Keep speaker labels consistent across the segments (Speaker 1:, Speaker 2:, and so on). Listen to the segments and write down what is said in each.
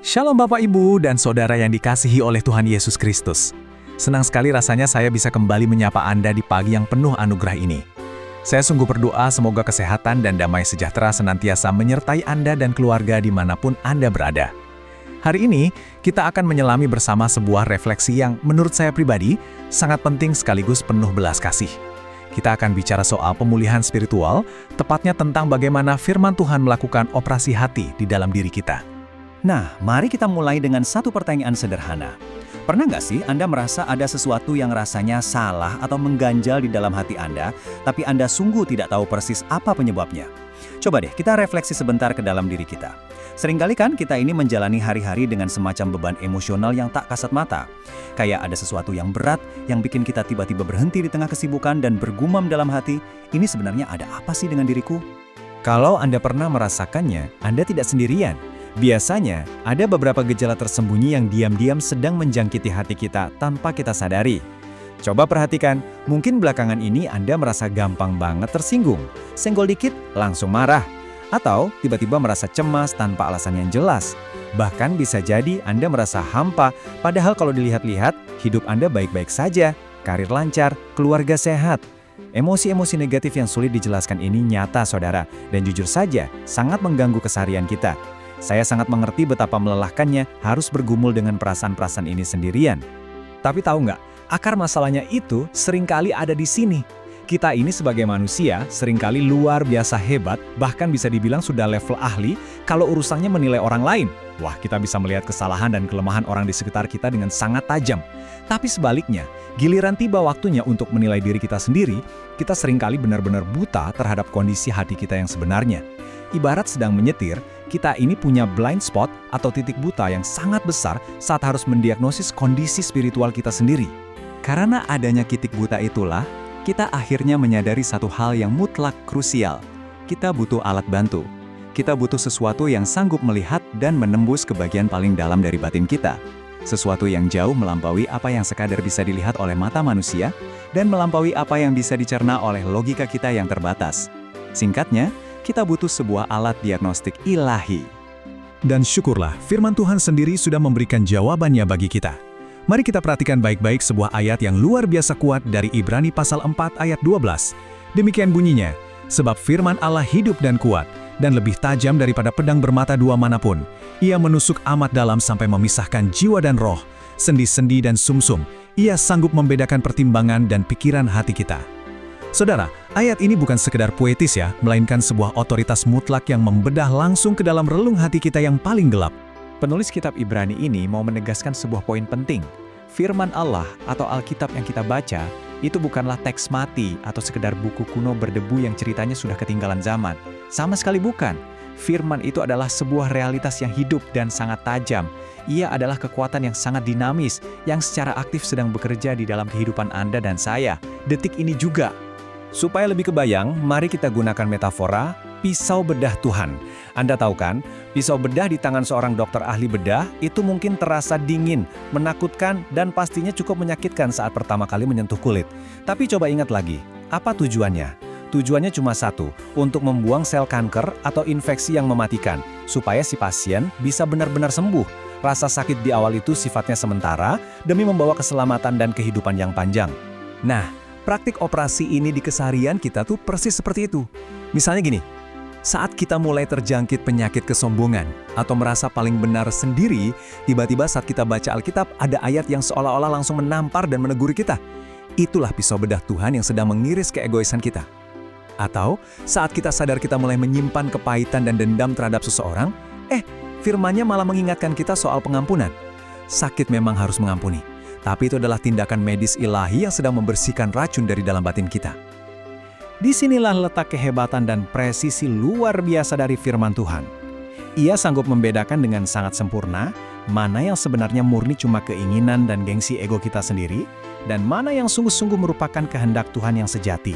Speaker 1: Shalom Bapak Ibu dan Saudara yang dikasihi oleh Tuhan Yesus Kristus. Senang sekali rasanya saya bisa kembali menyapa Anda di pagi yang penuh anugerah ini. Saya sungguh berdoa semoga kesehatan dan damai sejahtera senantiasa menyertai Anda dan keluarga dimanapun Anda berada. Hari ini, kita akan menyelami bersama sebuah refleksi yang menurut saya pribadi sangat penting sekaligus penuh belas kasih. Kita akan bicara soal pemulihan spiritual, tepatnya tentang bagaimana firman Tuhan melakukan operasi hati di dalam diri kita.
Speaker 2: Nah, mari kita mulai dengan satu pertanyaan sederhana. Pernah nggak sih Anda merasa ada sesuatu yang rasanya salah atau mengganjal di dalam hati Anda, tapi Anda sungguh tidak tahu persis apa penyebabnya? Coba deh, kita refleksi sebentar ke dalam diri kita. Seringkali kan kita ini menjalani hari-hari dengan semacam beban emosional yang tak kasat mata. Kayak ada sesuatu yang berat yang bikin kita tiba-tiba berhenti di tengah kesibukan dan bergumam dalam hati, ini sebenarnya ada apa sih dengan diriku?
Speaker 3: Kalau Anda pernah merasakannya, Anda tidak sendirian. Biasanya, ada beberapa gejala tersembunyi yang diam-diam sedang menjangkiti hati kita tanpa kita sadari. Coba perhatikan, mungkin belakangan ini Anda merasa gampang banget tersinggung, senggol dikit langsung marah, atau tiba-tiba merasa cemas tanpa alasan yang jelas. Bahkan bisa jadi Anda merasa hampa, padahal kalau dilihat-lihat, hidup Anda baik-baik saja, karir lancar, keluarga sehat. Emosi-emosi negatif yang sulit dijelaskan ini nyata, saudara, dan jujur saja, sangat mengganggu keseharian kita. Saya sangat mengerti betapa melelahkannya harus bergumul dengan perasaan-perasaan ini sendirian.
Speaker 1: Tapi tahu nggak, akar masalahnya itu seringkali ada di sini. Kita ini sebagai manusia seringkali luar biasa hebat, bahkan bisa dibilang sudah level ahli kalau urusannya menilai orang lain. Wah, kita bisa melihat kesalahan dan kelemahan orang di sekitar kita dengan sangat tajam. Tapi sebaliknya, giliran tiba waktunya untuk menilai diri kita sendiri, kita seringkali benar-benar buta terhadap kondisi hati kita yang sebenarnya. Ibarat sedang menyetir, kita ini punya blind spot atau titik buta yang sangat besar saat harus mendiagnosis kondisi spiritual kita sendiri.
Speaker 3: Karena adanya titik buta itulah, kita akhirnya menyadari satu hal yang mutlak krusial. Kita butuh alat bantu. Kita butuh sesuatu yang sanggup melihat dan menembus ke bagian paling dalam dari batin kita. Sesuatu yang jauh melampaui apa yang sekadar bisa dilihat oleh mata manusia dan melampaui apa yang bisa dicerna oleh logika kita yang terbatas. Singkatnya, kita butuh sebuah alat diagnostik ilahi.
Speaker 1: Dan syukurlah, firman Tuhan sendiri sudah memberikan jawabannya bagi kita. Mari kita perhatikan baik-baik sebuah ayat yang luar biasa kuat dari Ibrani pasal 4 ayat 12. Demikian bunyinya, sebab firman Allah hidup dan kuat, dan lebih tajam daripada pedang bermata dua manapun. Ia menusuk amat dalam sampai memisahkan jiwa dan roh, sendi-sendi dan sumsum. Ia sanggup membedakan pertimbangan dan pikiran hati kita. Saudara, ayat ini bukan sekedar puitis ya, melainkan sebuah otoritas mutlak yang membedah langsung ke dalam relung hati kita yang paling gelap.
Speaker 3: Penulis kitab Ibrani ini mau menegaskan sebuah poin penting. Firman Allah atau Alkitab yang kita baca, itu bukanlah teks mati atau sekedar buku kuno berdebu yang ceritanya sudah ketinggalan zaman. Sama sekali bukan. Firman itu adalah sebuah realitas yang hidup dan sangat tajam. Ia adalah kekuatan yang sangat dinamis, yang secara aktif sedang bekerja di dalam kehidupan Anda dan saya, detik ini juga. Supaya lebih kebayang, mari kita gunakan metafora pisau bedah Tuhan. Anda tahu kan, pisau bedah di tangan seorang dokter ahli bedah itu mungkin terasa dingin, menakutkan, dan pastinya cukup menyakitkan saat pertama kali menyentuh kulit. Tapi coba ingat lagi, apa tujuannya? Tujuannya cuma satu, untuk membuang sel kanker atau infeksi yang mematikan, supaya si pasien bisa benar-benar sembuh. Rasa sakit di awal itu sifatnya sementara, demi membawa keselamatan dan kehidupan yang panjang. Nah, praktik operasi ini di keseharian kita tuh persis seperti itu. Misalnya gini, saat kita mulai terjangkit penyakit kesombongan atau merasa paling benar sendiri, tiba-tiba saat kita baca Alkitab ada ayat yang seolah-olah langsung menampar dan menegur kita. Itulah pisau bedah Tuhan yang sedang mengiris keegoisan kita. Atau saat kita sadar kita mulai menyimpan kepahitan dan dendam terhadap seseorang, firman-Nya malah mengingatkan kita soal pengampunan. Sakit memang harus mengampuni. Tapi itu adalah tindakan medis ilahi yang sedang membersihkan racun dari dalam batin kita. Disinilah letak kehebatan dan presisi luar biasa dari firman Tuhan. Ia sanggup membedakan dengan sangat sempurna mana yang sebenarnya murni cuma keinginan dan gengsi ego kita sendiri, dan mana yang sungguh-sungguh merupakan kehendak Tuhan yang sejati.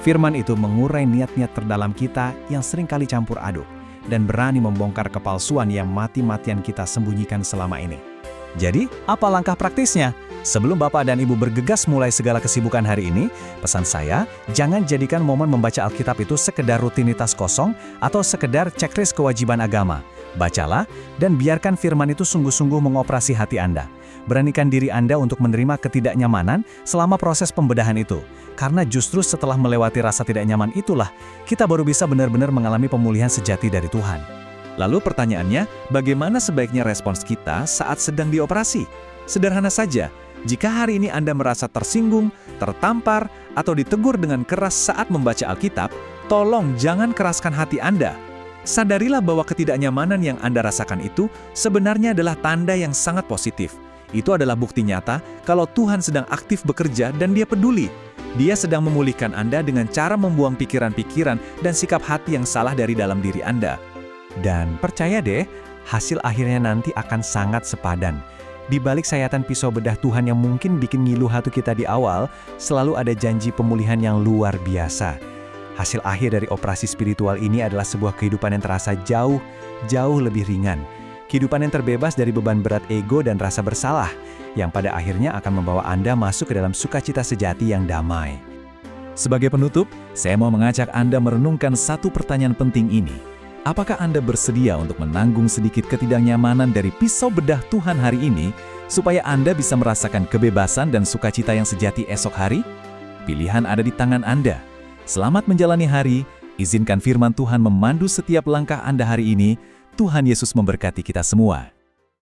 Speaker 3: Firman itu mengurai niat-niat terdalam kita yang seringkali campur aduk, dan berani membongkar kepalsuan yang mati-matian kita sembunyikan selama ini. Jadi, apa langkah praktisnya? Sebelum Bapak dan Ibu bergegas mulai segala kesibukan hari ini, pesan saya, jangan jadikan momen membaca Alkitab itu sekedar rutinitas kosong atau sekedar checklist kewajiban agama.
Speaker 2: Bacalah, dan biarkan firman itu sungguh-sungguh mengoperasi hati Anda. Beranikan diri Anda untuk menerima ketidaknyamanan selama proses pembedahan itu. Karena justru setelah melewati rasa tidak nyaman itulah, kita baru bisa benar-benar mengalami pemulihan sejati dari Tuhan.
Speaker 3: Lalu pertanyaannya, bagaimana sebaiknya respons kita saat sedang dioperasi? Sederhana saja, jika hari ini Anda merasa tersinggung, tertampar, atau ditegur dengan keras saat membaca Alkitab, tolong jangan keraskan hati Anda. Sadarilah bahwa ketidaknyamanan yang Anda rasakan itu sebenarnya adalah tanda yang sangat positif. Itu adalah bukti nyata kalau Tuhan sedang aktif bekerja dan Dia peduli. Dia sedang memulihkan Anda dengan cara membuang pikiran-pikiran dan sikap hati yang salah dari dalam diri Anda.
Speaker 2: Dan percaya deh, hasil akhirnya nanti akan sangat sepadan. Di balik sayatan pisau bedah Tuhan yang mungkin bikin ngilu hati kita di awal, selalu ada janji pemulihan yang luar biasa. Hasil akhir dari operasi spiritual ini adalah sebuah kehidupan yang terasa jauh lebih ringan. Kehidupan yang terbebas dari beban berat ego dan rasa bersalah, yang pada akhirnya akan membawa Anda masuk ke dalam sukacita sejati yang damai.
Speaker 1: Sebagai penutup, saya mau mengajak Anda merenungkan satu pertanyaan penting ini. Apakah Anda bersedia untuk menanggung sedikit ketidaknyamanan dari pisau bedah Tuhan hari ini, supaya Anda bisa merasakan kebebasan dan sukacita yang sejati esok hari? Pilihan ada di tangan Anda. Selamat menjalani hari, izinkan firman Tuhan memandu setiap langkah Anda hari ini. Tuhan Yesus memberkati kita semua.